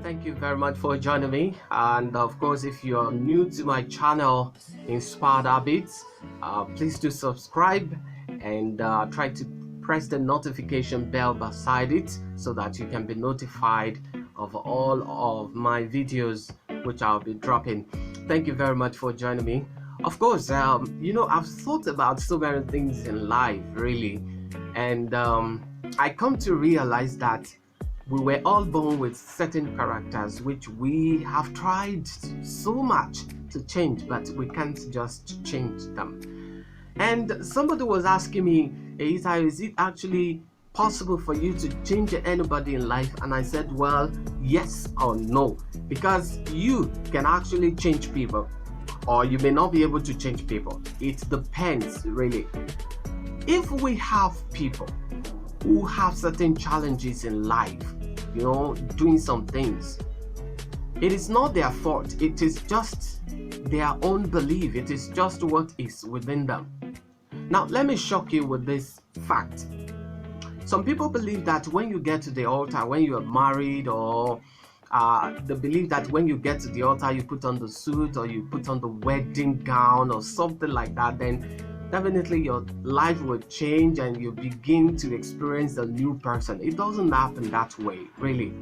Thank you very much for joining me. And of course, if you're new to my channel, Inspired Habits, please do subscribe and try to press the notification bell beside it so that you can be notified of all of my videos which I'll be dropping. Thank you very much for joining me. Of course, I've thought about so many things in life, really, and I come to realize that we were all born with certain characters which we have tried so much to change, but we can't just change them. And somebody was asking me, Isaiah, is it actually possible for you to change anybody in life? And I said, well, yes or no, because you can actually change people, or you may not be able to change people. It depends, really. If we have people who have certain challenges in life, doing some things, it is not their fault. It is just their own belief. It is just what is within them. Now, let me shock you with this fact. Some people believe that when you get to the altar, when you are married, or they believe that when you get to the altar, you put on the suit or you put on the wedding gown or something like that, then definitely your life will change and you begin to experience a new person. It doesn't happen that way, really.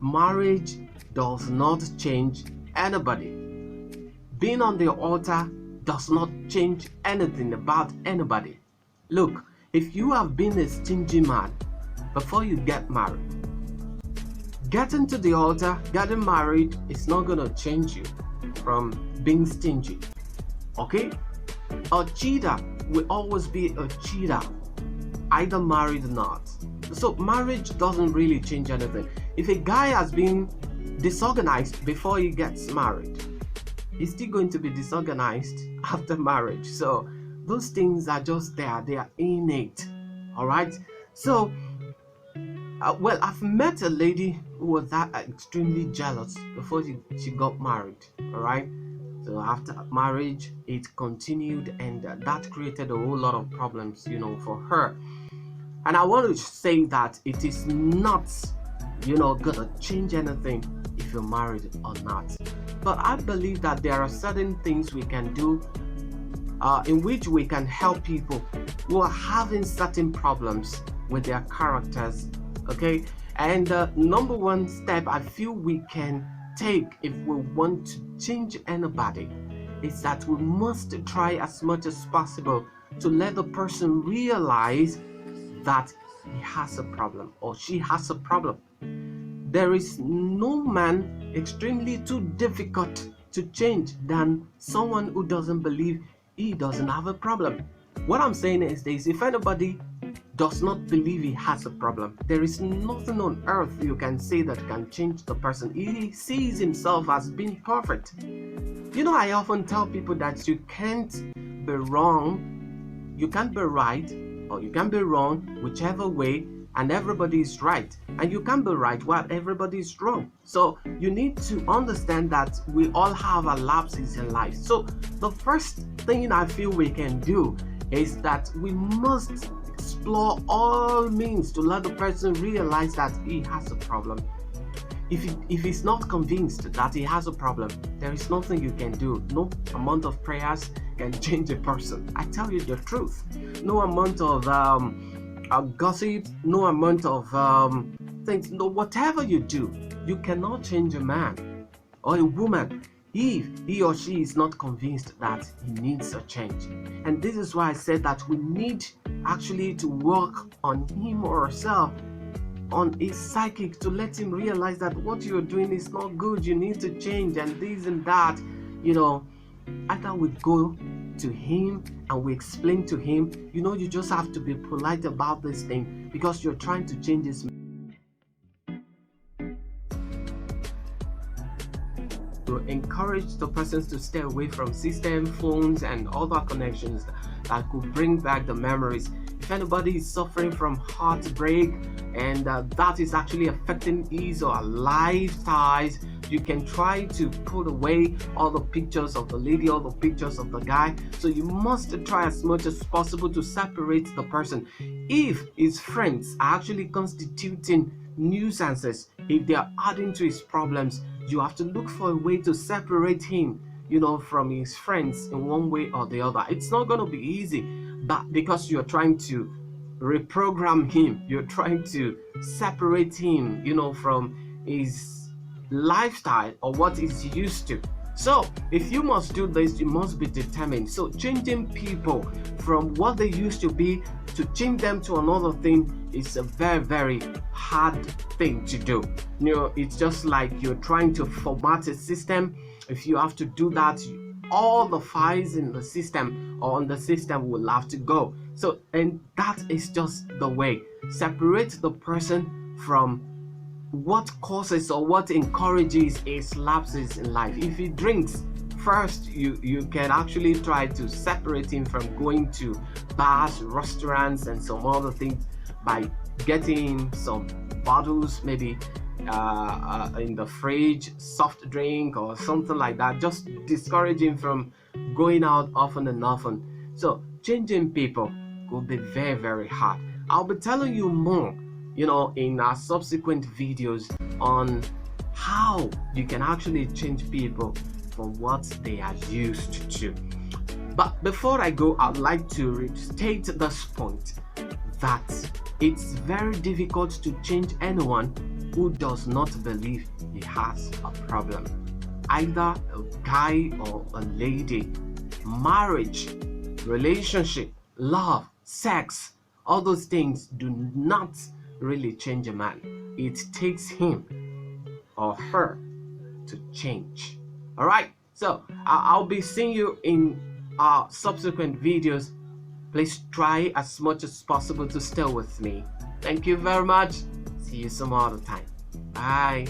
Marriage does not change anybody. Being on the altar does not change anything about anybody. Look, if you have been a stingy man before you get married, getting to the altar, getting married is not going to change you from being stingy. Okay? A cheater will always be a cheater, either married or not. So marriage doesn't really change anything. If a guy has been disorganized before he gets married, he's still going to be disorganized after marriage. So those things are just there. They are innate. All right? So, I've met a lady who was that extremely jealous before she got married. All right? So after marriage, it continued, and that created a whole lot of problems, for her. And I want to say that it is not, gonna change anything if you're married or not. But I believe that there are certain things we can do in which we can help people who are having certain problems with their characters. Okay, and number one step I feel we can take if we want to change anybody is that we must try as much as possible to let the person realize that he has a problem or she has a problem. There is no man extremely too difficult to change than someone who doesn't believe he doesn't have a problem. What I'm saying is this: if anybody does not believe he has a problem, there is nothing on earth you can say that can change the person. He sees himself as being perfect. I often tell people that you can't be wrong, you can't be right, or you can be wrong, whichever way, and everybody is right. And you can't be right while everybody is wrong. So you need to understand that we all have our lapses in life. So the first thing I feel we can do is that we must explore all means to let the person realize that he has a problem. If he's not convinced that he has a problem, there is nothing you can do. No amount of prayers can change a person. I tell you the truth. No amount of gossip, no amount of things, whatever you do, you cannot change a man or a woman if he or she is not convinced that he needs a change. And this is why I said that we need actually to work on him or herself, on his psychic, to let him realize that what you're doing is not good, you need to change, and this and that. Either we go to him and we explain to him, you just have to be polite about this thing because you're trying to change his. To encourage the persons to stay away from system, phones, and other connections that could bring back the memories. If anybody is suffering from heartbreak and that is actually affecting his or her life ties, you can try to put away all the pictures of the lady, all the pictures of the guy. So you must try as much as possible to separate the person. If his friends are actually constituting nuisances, if they are adding to his problems, you have to look for a way to separate him, from his friends in one way or the other. It's not going to be easy, but because you're trying to reprogram him, you're trying to separate him, from his lifestyle or what he's used to. So, if you must do this, you must be determined. So, changing people from what they used to be to change them to another thing is a very, very hard thing to do. It's just like you're trying to format a system. If you have to do that, all the files in the system or on the system will have to go. So, and that is just the way. Separate the person from what causes or what encourages his lapses in life. If he drinks, first you can actually try to separate him from going to bars, restaurants, and some other things by getting some bottles, maybe in the fridge, soft drink or something like that. Just discourage him from going out often and often. So changing people will be very, very hard. I'll be telling you more in our subsequent videos on how you can actually change people from what they are used to. But before I go, I'd like to restate this point that it's very difficult to change anyone who does not believe he has a problem. Either a guy or a lady, marriage, relationship, love, sex, all those things do not really change a man. It takes him or her to change. All right, so I'll be seeing you in our subsequent videos. Please try as much as possible to stay with me. Thank you very much. See you some other time. Bye.